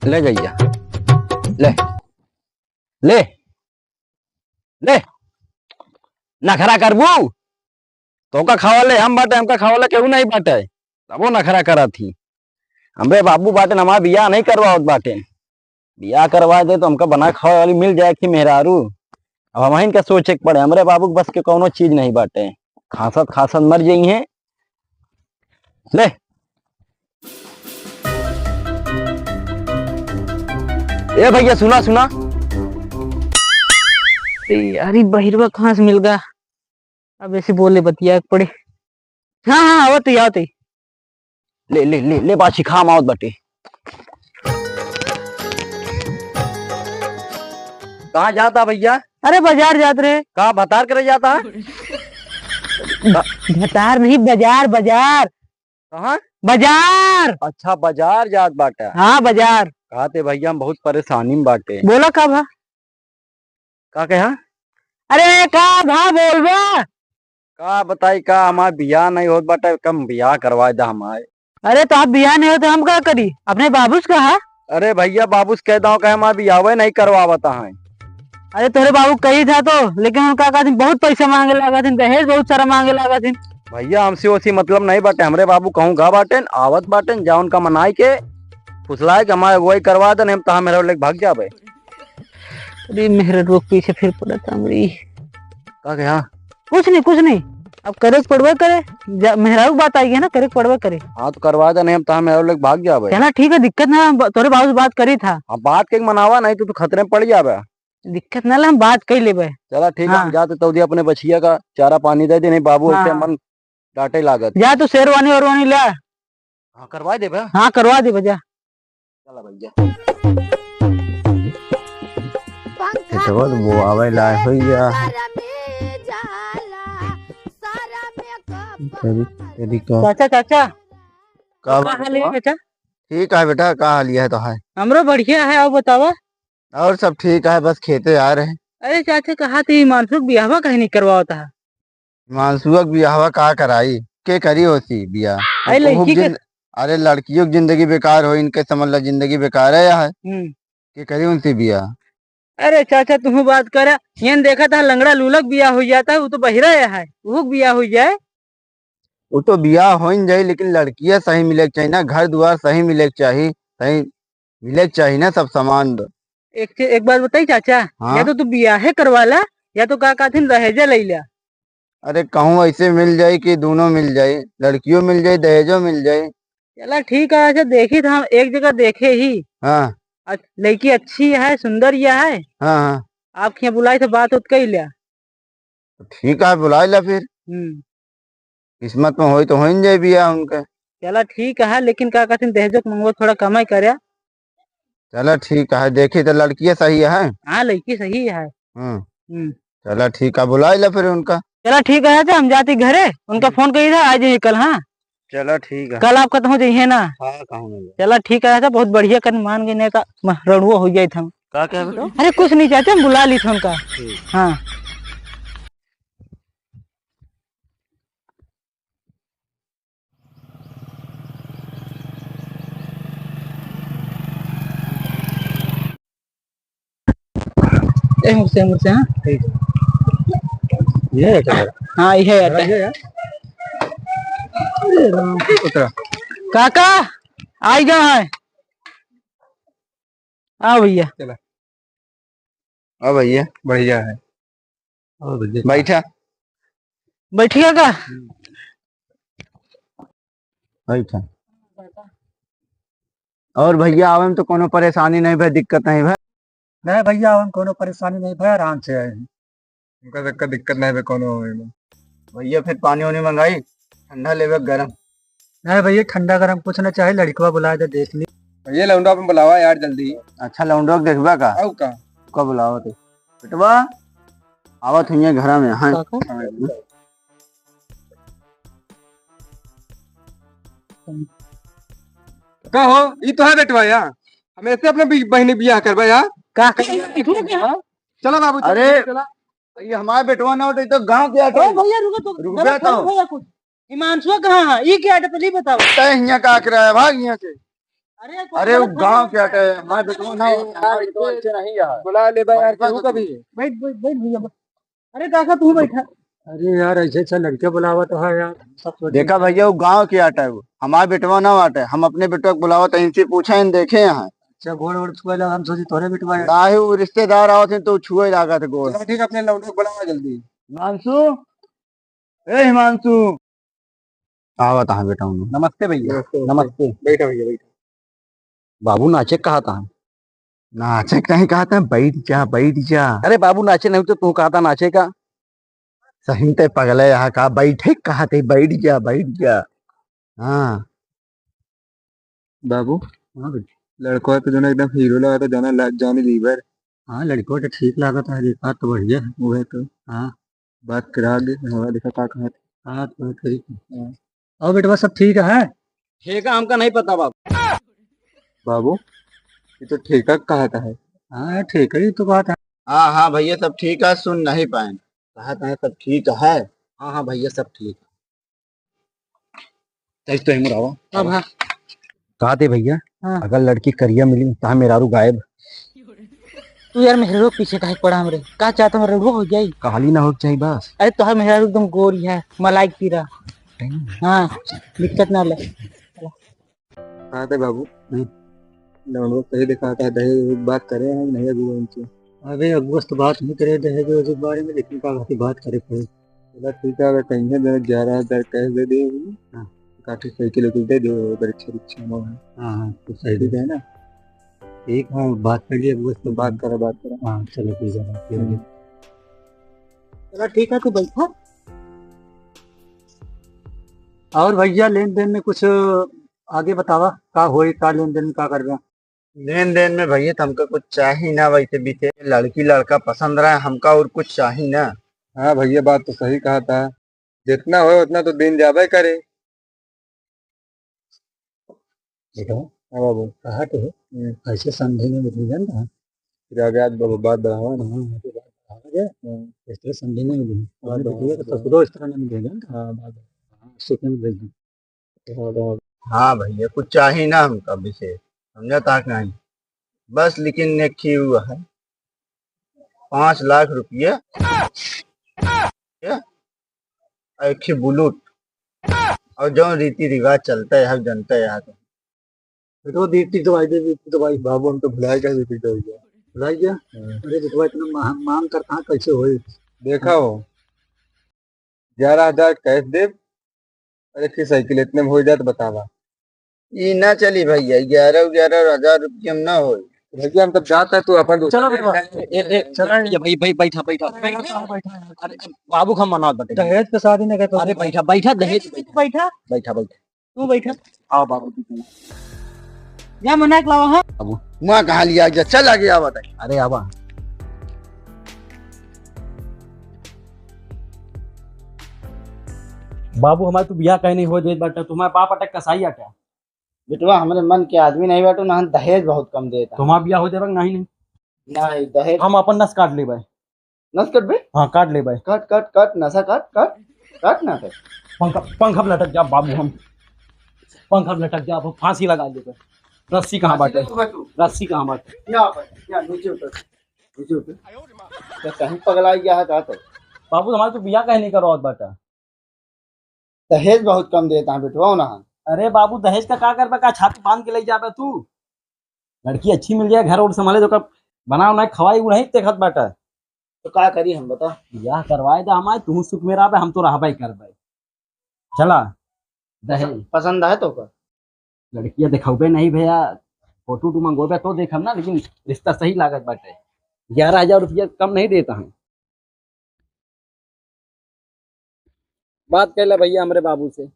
ले गैया, ले ले ले नखरा करबू तो का खावाले हम बाटे, हमका खावाले केहू नहीं बाटे, तबो नखरा करा थी। हमरे बाबू बाटे हमारा बियाह नहीं करवावत बाटे। बियाह करवा दे तो हमका बना खावे वाली मिल जाए कि मेहरारू। अब हम इनका सोचे के पड़े, हमरे बाबू के बस के कोनो चीज नहीं बाटे। खासत खासत मर जाई है। ले ए भैया सुना सुना। अरे बहिरवा कहाँ से मिल गया। अब ऐसे बोले बतिया पड़े। हाँ हाँ आवत ही आवत ही। ले ले ले ले बाछी खा मावत बटे। कहाँ जाता भैया? अरे बाजार जात रहे। कहाँ भतार करे जाता है? भतार नहीं, बाजार बाजार। कहाँ? बाजार। अच्छा बाजार जात बाटे। हाँ बाजार। कहते भैया हम बहुत परेशानी में बाटे। बोला का भा? का कहा? अरे का भा बोलबा? का बताई का हमार बियाह नहीं होत बाटे, कम बियाह करवाए दा हमारे। अरे तो आप बियाह नहीं होते हम क्या करी? अपने बाबूस कहा? अरे भैया बाबू से कहता हूँ कहे हमार बियाह नहीं करवावता है। अरे तोरे बाबू कही था तो, लेकिन उनका कहते बहुत पैसा मांगे लगा थे, दहेज बहुत सारा मांगे लगा थे। भैया हमसे उसी मतलब नहीं बाटे। हमरे बाबू कहूँ गा बाटे आवत बाटे जा उनका मनाई के फुसलाए के हमारे वही करवा दे, नहीं तो हम मेरे भाग जाबे। अरे मेरे रोक पीछे फिर पड़ा था मेरी। का कहा? कुछ नहीं अब करे पड़वे करे, मेहरारू बात आई है ना, करे पड़वे करे। हाँ तो करवा दे, नहीं हम तो मेरे भाग जाबे। चला ठीक है, दिक्कत ना, तोरे बाबू से बात करी था। अब बात के मनावा नहीं तो खतरे में पड़ जाबे। दिक्कत ना, हम बात कर लेबे। चला ठीक है, हाँ। हम जाते तो अपने बछिया का चारा पानी दे दे, नहीं बाबू हाँ। मन डांटे लागत। जा तो शेरवानी वरवानी ले। हाँ करवा दे भैया। हाँ करवा दे भैया। चला भैया वो आवे लाए भैया। तेरी का चाचा का हाल है बेटा? ठीक है बेटा, का हाल है तो है? हमरो बढ़िया है, अब बतावा। और सब ठीक है, बस खेते आ रहे हैं। अरे चाचा कहा थी मानसूख बियाहवा कहीं नहीं करवाता है। मानसूख बियाहवा का कराई के करी होती बियाह? अरे लड़की के अरे लड़कियों की जिंदगी बेकार हो, इनके समझ ला जिंदगी बेकार है यार। के करी उनसे बियाह? अरे चाचा तुम बात करे, ये देखा था लंगड़ा लूलक बियाह हो जाता है, वो तो बहिरा है, वो बियाह हो जाए। वो तो बियाह हो ही जाये, लेकिन लड़कियां सही मिले के चाहिए ना, घर द्वार सही मिले के चाहिए, सही मिले के चाहिए ना सब सामान। एक बात बताई चाचा। हाँ? या तो तू बियाहे करवा ला, या तो का कहथिन दहेजा ले लिया। अरे कहूँ ऐसे मिल जाये कि दोनों मिल जाये, लड़कियों मिल जाये दहेजो मिल जाये। चला ठीक है। अच्छा देखी था हम एक जगह देखे ही। हाँ लड़की अच्छी है, सुंदर यह है। हाँ हाँ आपके यहाँ बुलाई तो बात होत कही लिया। ठीक है, बुला ला फिर। किस्मत में हो तो हो ही जाये बियाह उनके। चला ठीक है, लेकिन का कहते दहेजो मंगवा थोड़ा कम ही करे। चला ठीक है, देखी तो लड़कियां सही है। हाँ लड़की सही है। चला ठीक है, बुला ला फिर उनका। चला ठीक है, अच्छा हम जाते घरे, उनका फोन करी था आ जाइए कल। हाँ चलो ठीक है। कल आप खत्म हो जाइए ना। हाँ कहूँ। चला ठीक है, अच्छा बहुत बढ़िया कर मान गए, नहीं तो रणुआ हो जाये था। का क्या बेटा? अरे कुछ नहीं चाहते, हम बुला ली था उनका। हाँ मुझसे हाँ ठीक है, ये है क्या? हाँ ये है। उतरा काका आई जा है। हाँ भैया। चला अब भैया बढ़िया है। बैठा बैठिए का। बैठा। और भैया आवे में तो कोनो परेशानी नहीं भाई, दिक्कत नहीं भाई। नहीं भैया हम कोनो परेशानी नहीं भाई, आराम से आए हैं। उनका दिक्कत नहीं भाई कोनो। भैया फिर पानी वानी मंगाई, ठंडा लेवे गरम? नहीं भैया ठंडा गरम कुछ ना चाहे, लड़कवा बुलाए तो देख ली। भैया लौंडा पे बुलावा यार जल्दी। अच्छा लौंडा को देखबा का? औ का बुलावा तो बेटवा आवत हुई घर में। हाँ का हो ये तो है बेटवा यार, हम ऐसे अपने बहनी बियाह करवा यार। चलो बाबू अरे ये हमारे बेटवा ना होते तो गांव के आटे। भैया रुको तो भैया कुछ हिमांशु कहाँ है? ये क्या है पहले बताओ। तय हियां का कराया भाग यहाँ से। अरे वो गांव क्या कहे हमारे बेटवा ना अच्छे नहीं यार। बुला ले भाई यार क्यों कभी बैठ बैठ बैठ भैया अरे काका तू बैठा अरे यार ऐसे ऐसे लड़के बुलावा तो है यार सब सोचे देखा भैया वो गांव की आटा है, वो हमारा बेटवा ना आटा है। हम अपने बेटवा को बुलावा तो इनसे पूछा इन देखे यहाँ अच्छा गोड़ वोड़ छुआ लगा हम सोचे तोरे बेटवा है ना ही वो रिश्तेदार आओ थे तो छुए लगा थे गोड़। चलो ठीक है अपने लौंडे को बुलावा जल्दी हिमांशु, ए हिमांशु, आवत है बेटा उन्हें। नमस्ते भैया। नमस्ते बैठा भैया बैठा बाबू नाचे कहा था? नाचे कहीं कहा था बैठ जा बैठ जा। अरे बाबू नाचे नहीं तो तू कहा था नाचे का? सही ते पगले यहाँ कहा बैठे कहा थे बैठ जा बैठ जा। हाँ बाबू हाँ लड़का तो जो ना एकदम हीरो लगा था जाना जॉनी लीवर हाँ लड़को तो ठीक लगा था देखा तो बढ़िया है वो है तो हाँ बात करा दे हमारा देखा का कहा था हाँ तो ठीक है और बेटवा सब ठीक है ठेका हमका नहीं पता बाबू। बाबू ये तो ठेका कहा था है हाँ ठेका ही तो कहा था हाँ हाँ भैया सब ठीक है, सुन नहीं पाए कहा था सब ठीक है। हाँ हाँ भैया सब ठीक है। तो हिम रहो। अब हाँ कहा थे भैया? हाँ। अगर लड़की करिया मिली तो मेरारू गायब। तू यार मेहरारू के पीछे काहे पड़ा हमरे का चाहता हूँ रड़ुआ हो जाई कहाली ना हो चाहिए बस। अरे तो मेहरारू एकदम गोरी है मलाई की तीरा हाँ दिक्कत ना ले कहा था बाबू लौंडो सही दिखा था दहेज बात करे हैं नहीं अभी उनसे अबे अगस्त तो बात नहीं करे दहेज के बारे में लेकिन का बात करे फिर चला ठीक है अगर कहीं है 11,000 कैश दे दे हाँ काफी साइकिल दे दो परीक्षा रिक्शा में हाँ हाँ तो सही ठीक है ना ठीक हाँ बात कर लिए अगस्त तो बात करा हाँ चलो ठीक है चलो ठीक है तू बैठा और भैया लेन देन में कुछ आगे बतावा का होई का लेन देन में का कर रहा लेन देन में भैया तो हमको कुछ चाहिए ना, वैसे बीते लड़की लड़का पसंद रहा है हमका और कुछ चाहिए ना। हाँ भैया बात तो सही कहा था जितना हो उतना तो दिन जावे करे देखो हाँ बाबू कहा तो ऐसे समझे में मिल जाए ना फिर आगे आज बाबू बात बढ़ावा ना इस तरह समझे में मिलेगी तो ससुरो इस तरह नहीं मिलेगा ना हाँ बात सुखने में भेज हाँ भैया कुछ चाहिए ना हमका विशेष, समझा ताक नहीं बस। लेकिन एक ही हुआ है 5 लाख रुपये एक ही बुलेट और जो रीति रिवाज चलता है हम जनता है यहाँ तो दीप्ति तो भाई बाबू हम तो भुला गया दीप्ति तो भुला गया अरे बेटवा इतना मांग कर कहाँ कैसे होई देखा हो 11,000 कैश दे और एक साइकिल इतने में हो जाए तो बतावा ये ना चली भैया 11,000 रुपये हम ना हो। भैया हम तब जाता है तो अपन चलो बेटवा चलो भाई भाई बैठा बैठा। अरे बाबू का मना बटे। दहेज पे शादी नहीं करता अरे बैठा बैठा दहेज बैठा बैठा बैठा। तू बैठा आओ बाबू। या मना के लावा हाँ वहाँ कहाँ लिया गया, चल आगे आ बताइए। अरे आवा बाबू हमारे तो बियाह कहीं नहीं हो दे बटा तुम्हारे बाप अटक कसाई क्या? बेटवा हमारे मन के आदमी नहीं बैठो ना, दहेज बहुत कम देता तुम्हारा बियाह हो जाएगा नहीं नहीं नहीं दहेज हम अपन नस काट ले भाई। नस कट बे हाँ काट ले भाई। कट कट कट नशा कट कट कट ना कट पंखा लटक जा बाबू, हम पंखा लटक जा, अब फांसी लगा दे भाई। रस्सी कहाँ बाटे? रस्सी कहाँ बाटे? यहाँ नीचे उतर क्या कहीं पगला गया है का तो बाबू हमारे तो बियाह कहीं नहीं करो बाटा। दहेज बहुत कम देता है बेटवा ना। अरे बाबू दहेज का क्या कर छाती बांध के ले जा तू? लड़की अच्छी मिल जाए घर और संभाले तो कब बना उना खवाई वो नहीं देखत बाटा। तो क्या करी हम बता? बियाह करवाए तो हमारे तू सुख में रहा, हम तो रहा भाई कर भाई। चला दहेज पसंद है तो का लड़कियां दिखावे नहीं भैया, फोटो टू मंगोबे तो देखम ना, लेकिन रिश्ता सही लागत बाटे। 11,000 रुपया कम नहीं देता है। बात कर ले भैया हमारे बाबू से।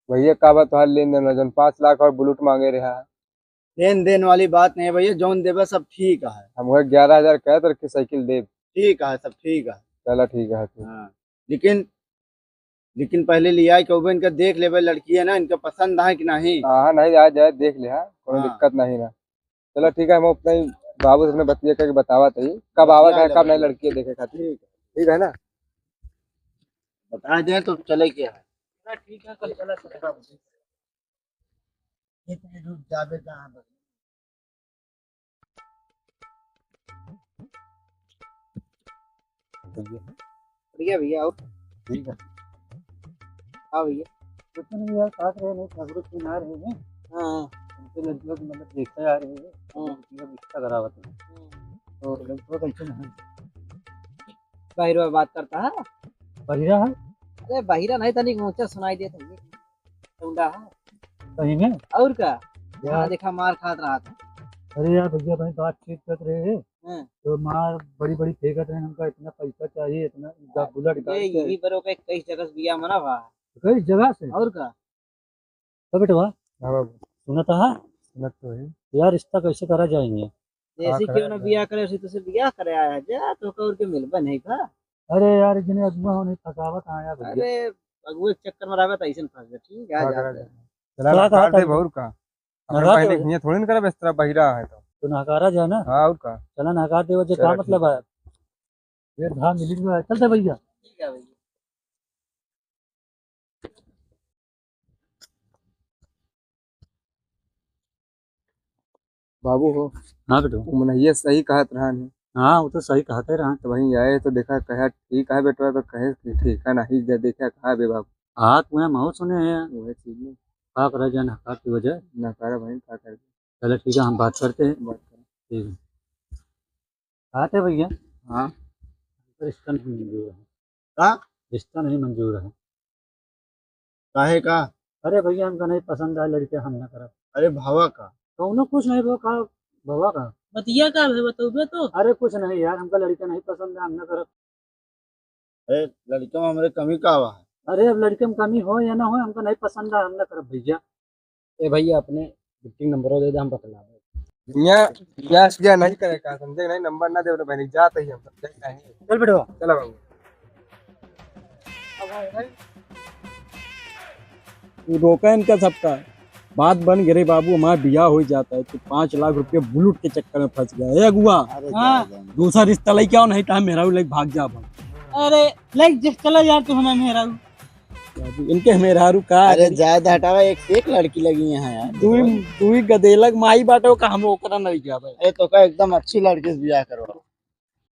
भैया का बात हाल लेन देन जन 5 लाख और बुलेट मांगे रहा है लेन देन वाली बात नहीं है भैया, जौन देवे सब ठीक है। हम 11,000 कह तो रखी साइकिल दे ठीक है सब ठीक है। चला ठीक है फिर। हाँ लेकिन पहले लिया कि इनका देख लेवे लड़की है ना, इनका पसंद है कि नहीं। हाँ नहीं आ जाए देख ले हाँ कोई हाँ। दिक्कत नहीं ना। चलो ठीक है हम अपने बाबू से अपने बतिया करके बतावा था कब आवा है कब नहीं लड़की देखे खातिर ठीक है ना बता दें तो चले क्या है। ठीक है कल चला इतनी दूर जाबे कहाँ बस। बढ़िया भैया और ठीक है। हाँ भैया कुछ नहीं यार, साथ रहे नहीं ठाकुर के ना रहे हैं। हाँ उनके लड़कियों की मतलब देखते आ रहे हैं, लड़कियों का रिश्ता करावत है। तो लड़कियों कैसे नहीं बाहिरवा बात करता है। बढ़िया है अरे बाहिरा नहीं तनिक ऊंचा सुनाई देता है टुंडा है। सही में और का यार। यहाँ देखा मार खात रहा था। अरे यार भैया भाई बातचीत कर रहे हैं हाँ। तो मार बड़ी बड़ी फेंकत है, हमका इतना पैसा चाहिए, इतना बुलेट ये गाड़ी यही बरो के कई जगह से बिया मना भा कई जगह से। और का कब बेटवा हाँ बाबू सुना था सुनत तो है। यार रिश्ता कैसे करा जाएंगे। जैसे हाँ, क्यों ना बिया करे उसी तो से बिया करे आया जा तो कौर के मिलबन है का। अरे यार इतने अगुआ होने फसावत आया भैया। अरे अगुए के चक्कर में रहा था ऐसे फंस गया। ठीक है आ जाते हैं। चला क्या कहा नकार दे था? बहुर का अपन नकार पहले दे? हियां थोड़ी न करा बेस्तरा बहिरा है तो। नकारा जाए ना। हाँ और का चला नकार दे वजह चलो क्या ठीक मतलब है। ये धाम मिली है, चलते भैया। ठीक है भैया। बाबू हो हाँ बेटो। मनैया सही कहत रहा है। हाँ वो तो सही कहते रहा। तो वहीं आए तो देखा कहा ठीक है बेटवा, तो कहे कि ठीक है नहीं देखा कहा बे बाबू हाँ तुम्हें महू सुने हैं वही चीज में का करा जाए नकार की वजह। नकारा भाई क्या कर चलो ठीक है हम बात करते हैं। बात कर। ठीक है आते भैया। हाँ रिश्ता नहीं मंजूर है। का रिश्ता नहीं मंजूर है। काहे का अरे भैया हमको नहीं पसंद आया लड़के, हम ना करा। अरे भावा का कौनो कुछ नहीं वो कहा बाबा का। बतिया का है बताओ तो। अरे कुछ नहीं यार, हमको लड़के नहीं पसंद है, हम ना करा। अरे लड़का में हमारे कमी का हुआ है। अरे अब लड़के में कमी हो या ना हो, हमको नहीं पसंद है, हम ना करा भैया। ए भैया अपने बुकिंग नंबर दे दे, हम बतला दे। या नहीं करेगा समझे नहीं, नंबर ना दे बहनी जाते ही हम समझे नहीं। चल बेटवा। चला बाबू तू रोका इनका सबका, बात बन गिरे बाबू, हमारा बियाह हो जाता है तो 5 लाख रुपए बुलेट के चक्कर में फंस गया। ए अगुआ हाँ। दूसरा रिश्ता लेके आओ, नहीं तो मेरा लेके भाग जा अपन। अरे लाइक जिस चला यार तू हमें मेरा इनके मेहरारू का अरे ज्यादा हटावा, एक लड़की लगी है यार। तू ही गदेलक माई बाटो का, हम ओकरा नहीं क्या भाई। अरे तो का एकदम अच्छी लड़की से ब्याह करो।